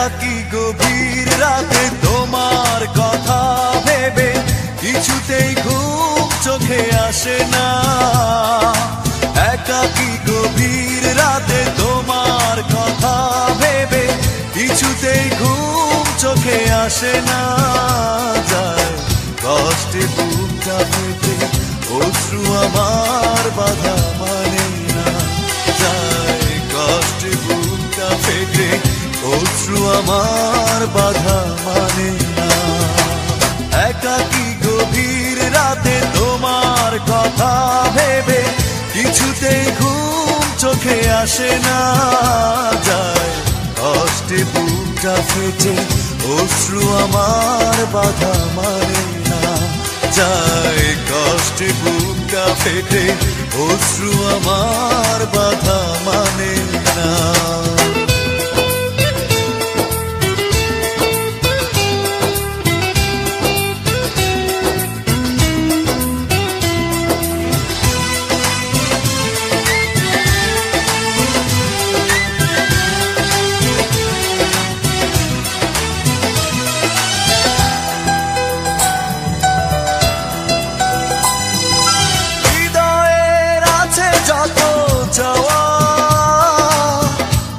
একাকী গভীর রাতে তোমার কথা ভেবে কিছুতেই ঘুম চোখে আসে না। একাকী গভীর রাতে তোমার কথা ভেবে কিছুতেই ঘুম চোখে আসে না। যায় কষ্টে বুকটা ফেটে অশ্রু আমার বাধা মানে না। যায় কষ্টে বুকটা ফেটে অশ্রু আমার বাধা মানে না। একাকী গভীর রাতে তোমার কথা ভেবে কিছুতেই ঘুম চোখে আসে না। যায় কষ্টে বুকটা ফেটে অশ্রু আমার বাধা মানে না। যায় কষ্টে বুকটা ফেটে অশ্রু আমার বাধা মানে না।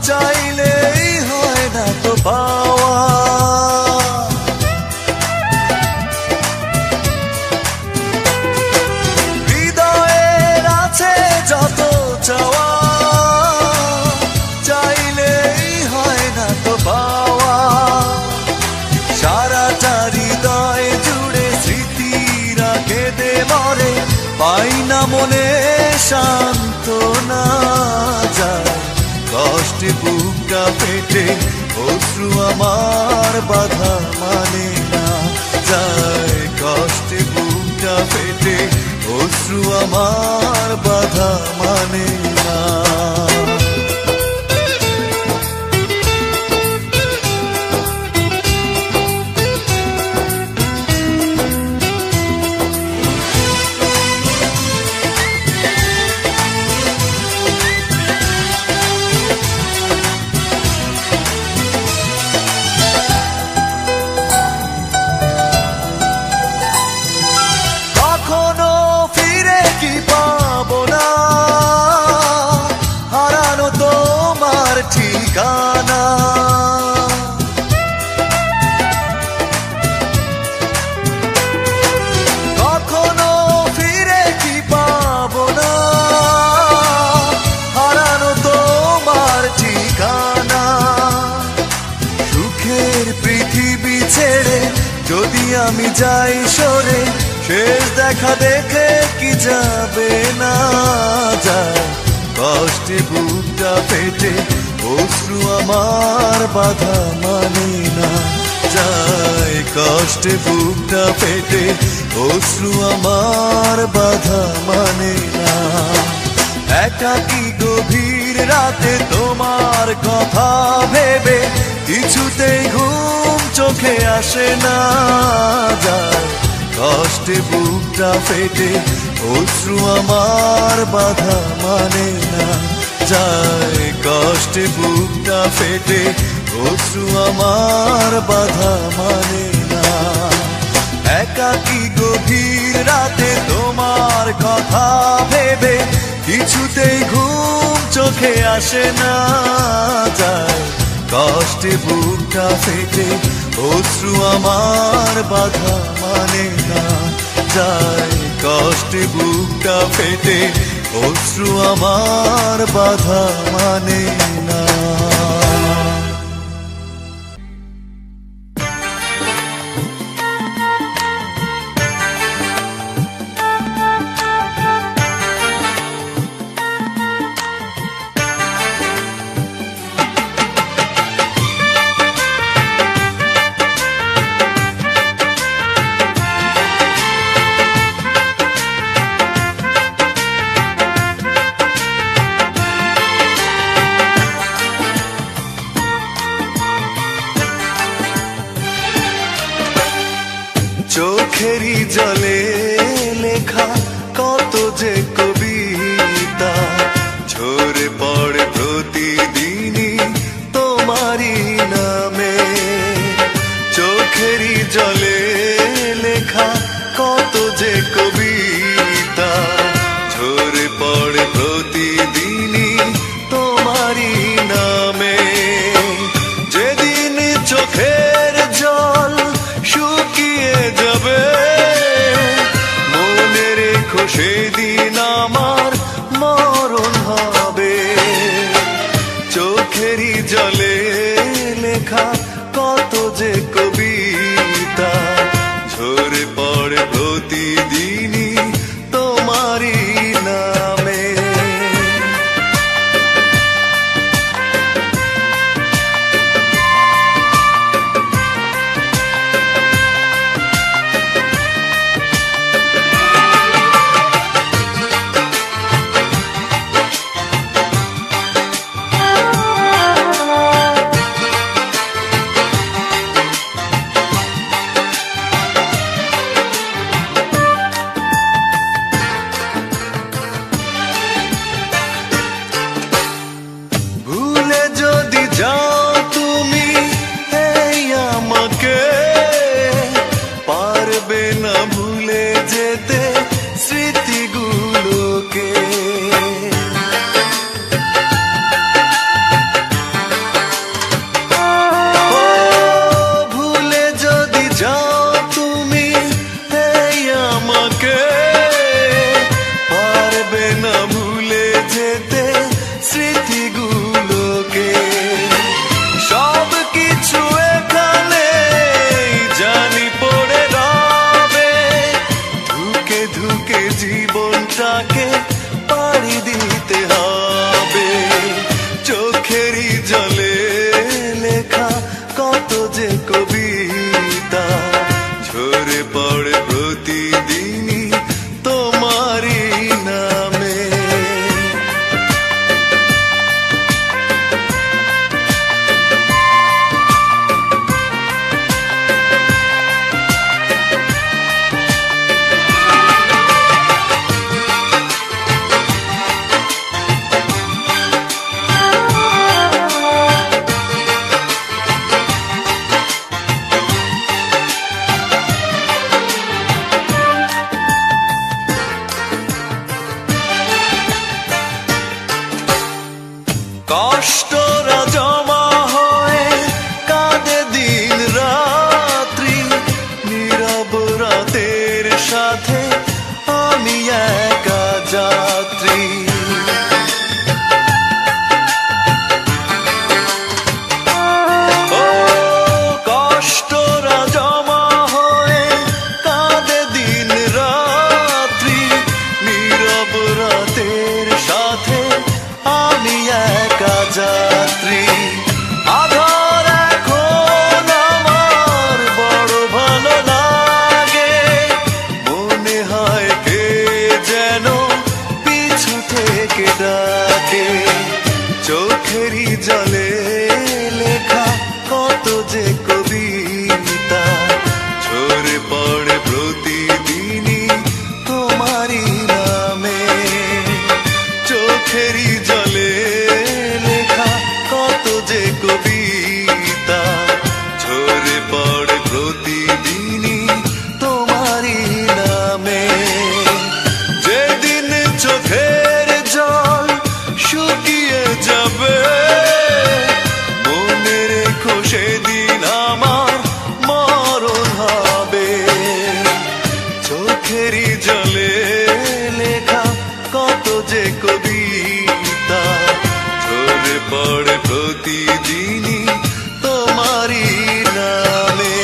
চাইলেই হয় না তো পাওয়া। হৃদয়ের আছে যত চাওয়া, চাইলেই হয় না তো পাওয়া। সারাটা হৃদয় জুড়ে স্মৃতিরা কেঁদে মরে, পাই না মনে সান্ত্বনা। যায় কষ্টে বুকটা ফেটে অশ্রু আমার বাধা মানে না। যায় কষ্টে বুকটা ফেটে অশ্রু আমার বাধা মানে না। ঠিকানা কখনো ফিরে কি পাবো না, হারানো তোমার ঠিকানা। সুখের পৃথিবী ছেড়ে যদি আমি যাই সরে, শেষ দেখা দেখে কি যাবে না। যায় কষ্টে বুকটা ফেটে অশ্রু আমার বাধা মানে না। যায় কষ্টে বুকটা ফেটে অশ্রু আমার বাধা মানে না। একাকী গভীর রাতে তোমার কথা ভেবে কিছুতেই ঘুম চোখে আসে না। যায় কষ্টে বুকটা ফেটে অশ্রু আমার বাধা মানে না। যায় কষ্টে বুকটা ফেটে অশ্রু আমার বাধা মানে না। একাকী গভীর রাতে তোমার কথা ভেবে কিছুতেই ঘুম চোখে আসে না। যায় কষ্টে বুকটা ফেটে অশ্রু আমার বাধা মানে না। যায় কষ্টে বুকটা ফেটে অশ্রু আমার বাধা মানে না। চোখেরই জলে লেখা কত যে কবিতা ঝরে পড়ে প্রতিদিনই তোমারই নামে। সমুদ্রটাকে পাড়ি দিতে হবে। চোখেরই জলে লেখা কত যে কবিতা ঝরে পড়ে প্রতিদিনই তোমারই নামে। কষ্টরা জমা হয়ে কাঁদে দিন রাত্রি, নীরব রাতের সাথে আমি একা যাত্রী। ও কষ্টরা জমা হয়ে কাঁদে দিন রাত্রি, নীরব রাতের সাথে আমি একা যাত্রী। আধার এখন আমার বড় ভালো লাগে, মনে হয় কে যেন পিছু থেকে ডাকে। চোখেরই জলে লেখা কত যে কবিতা ঝরে পড়ে প্রতিদিনই তোমারই নামে। চোখেরই জলে লেখা কত যে কবিতা ঝরে পড়ে প্রতিদিনই তোমারই নামে। যেদিন চোখের জল শুকিয়ে যাবে, মনে রেখো সেদিন আমার মরণ হবে। চোখেরই জলে লেখা কত যে কবিতা ঝরে পড়ে প্রতিদিনই তোমারই নামে।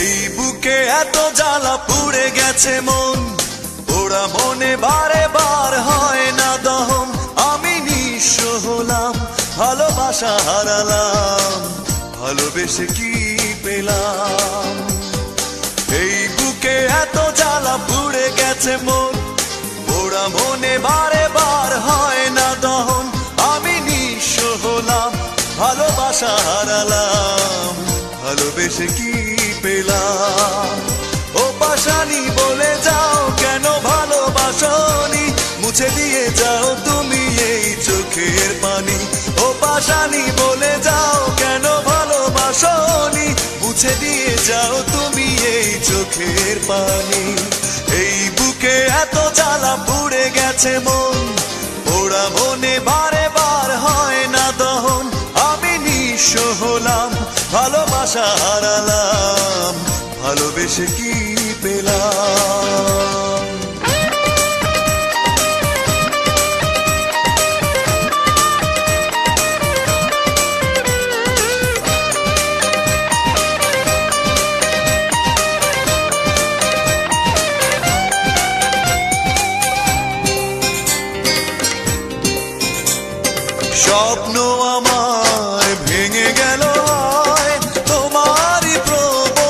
এই বুকে এত জ্বালা পুড়ে গেছে মন, ওরা মনে বারে বার হয় না দহন। আমি নিঃস্ব হলাম, ভালোবাসা হারালাম, ভালোবেসে কি পেলাম? এই বুকে এত জ্বালা পুড়ে গেছে মন, ওরা মনে বারে বার হয় না দহন। আমি নিঃস্ব হলাম, ভালোবাসা হারালাম, ভালোবেসে কি পেলাম? ও পাশানি বলে যাও কেন ভালোবাসনি, মুছে দিয়ে যাও তুমি এই চোখের পানি। ও পাশানি বলে যাও কেন ভালোবাসনি, মুছে দিয়ে যাও তুমি এই চোখের পানি। এই বুকে এত জ্বালা পুড়ে গেছে মন, ওরা মনে বারে বার হয় না দহন। আমি নিঃস্ব হলাম, ভালোবাসা হারালাম, ভালোবেসে কি পেলাম? স্বপ্ন আমার ভেঙে গেল তোমারই প্রবঞ্চনায়।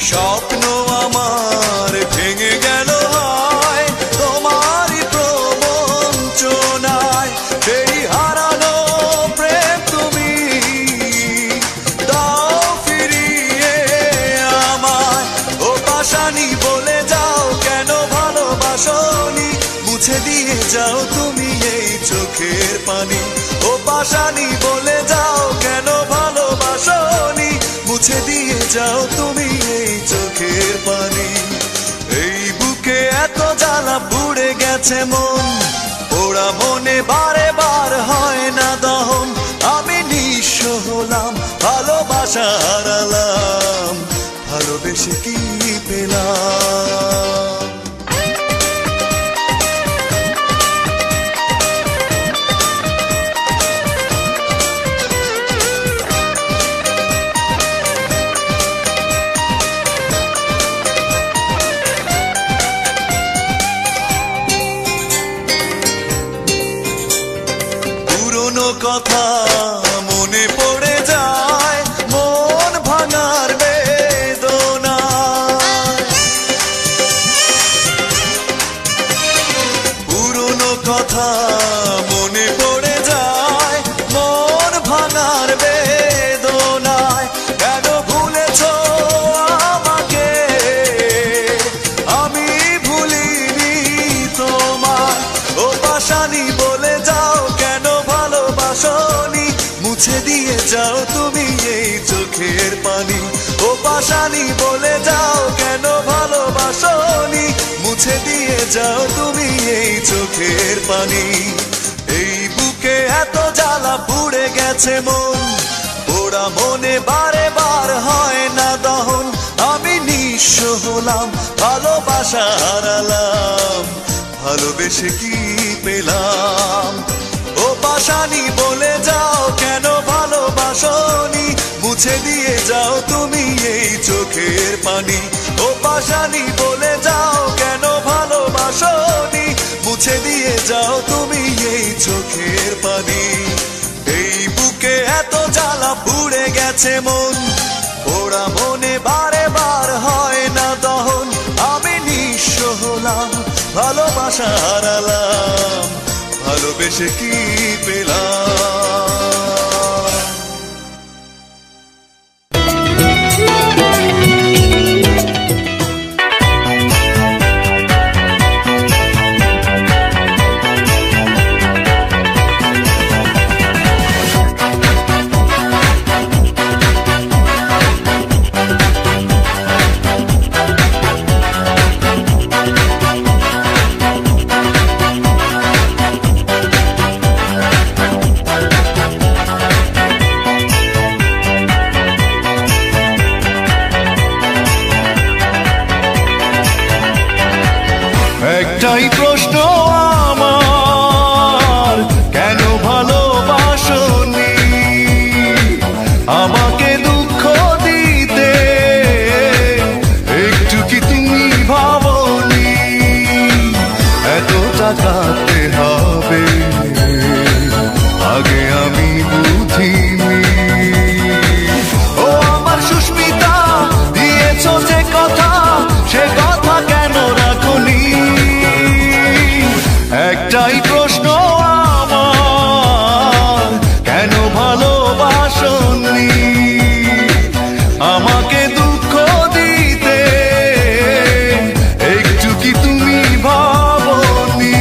স্বপ্ন আমার ভেঙে গেল তোমারই প্রবঞ্চনায়। সেই হারানো প্রেম তুমি দাও ফিরিয়ে আমায়। ও পাশানি বলে যাও কেন ভালোবাসনি, মুছে দিয়ে যাও তুমি এই চোখের পানি। ও পাশানি বলে যাও কেন ভালোবাসনি, মুছে দিয়ে যাও তুমি এই চোখের পানি। এই বুকে এত জ্বালা পুড়ে গেছে মন, পোড়া মনে বারে বার হয় না দহন। আমি নিঃস্ব হলাম, ভালোবাসা হারালাম, ভালোবেসে কি পেলাম? পুরনো কথা মনে পড়ে যায়, মন ভাঙার বেদনা। পুরনো কথা মনে পড়ে যায়, মন ভাঙার বেদনায়। কেন ভুলেছো আমাকে, আমি ভুলিনি তোমায়। ও পাশানি বলে যাও কেন ভালোবাসনি, মুছে দিয়ে যাও তুমি এই চোখের পানি। ও পাশানি বলে যাও কেন ভালোবাসনি, মুছে দিয়ে যাও তুমি এই চোখের পানি। এই বুকে এত জ্বালা পুড়ে গেছে মন, পোড়া মনে বারে বার হয় না দহন। আমি নিঃস্ব হলাম, ভালোবাসা হারালাম, ভালোবেসে কি পেলাম? ও পাশানি বলে যাও কেন ভালোবাসনি, মুছে দিয়ে যাও তুমি এই চোখের পানি। ও পাশানি বলে যাও কেন ভালোবাসনি, মুছে দিয়ে যাও তুমি এই চোখের পানি। এই বুকে এত জ্বালা পুড়ে গেছে মন, পোড়া মনে বারে বার হয় না দহন। আমি নিঃস্ব হলাম, ভালোবাসা হারালাম, ভালোবেসে কি পেলাম? একটাই প্রশ্ন আমার, কেন ভালোবাসনি আমাকে দুঃখ দিতে? একটু কি তুমি ভাবনি এতটা কাঁদতে হবে? আগে আমি বুঝিনি। ও আমার সুস্মিতা, দিয়েছ যে কথা, সে কথা কেন রাখনি? একটাই প্রশ্ন আমার, কেন ভালোবাসনি আমাকে দুঃখ দিতে? একটু কি তুমি ভাবনি?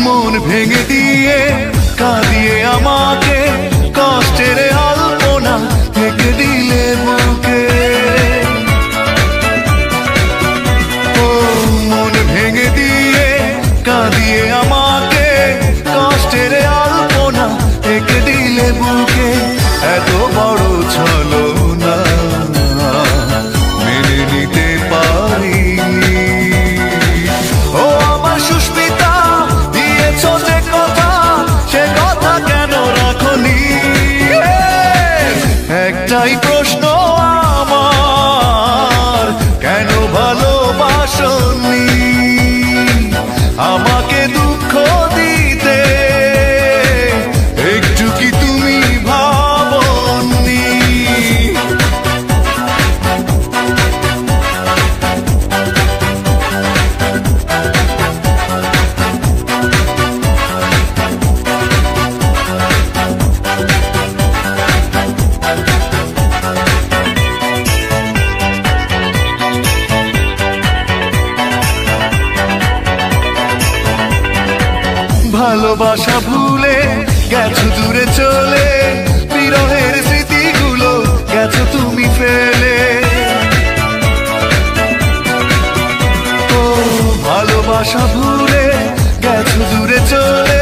মন ভেঙে দিয়ে কাঁদিয়ে আমাকে কষ্টের আলপনা থেকে দিলে বুকে। ও মন ভেঙে দিয়ে কাঁদিয়ে আমাকে কষ্টের আলপনা থেকে দিলে বুকে। এত বড় ছলনা মেনে নিতে পারিনি। ও আমার সুস্মিতা, দিয়েছ যে কথা, সে কথা কেন রাখনি? একটাই প্রশ্ন আমার, কেন ভালোবাসনি আমাকে দুঃখ ভালোবাসা ভুলে গেছো দূরে চলে, বিরহের স্মৃতিগুলো গেছো তুমি ফেলে। ও ভালোবাসা ভুলে গেছো দূরে চলে,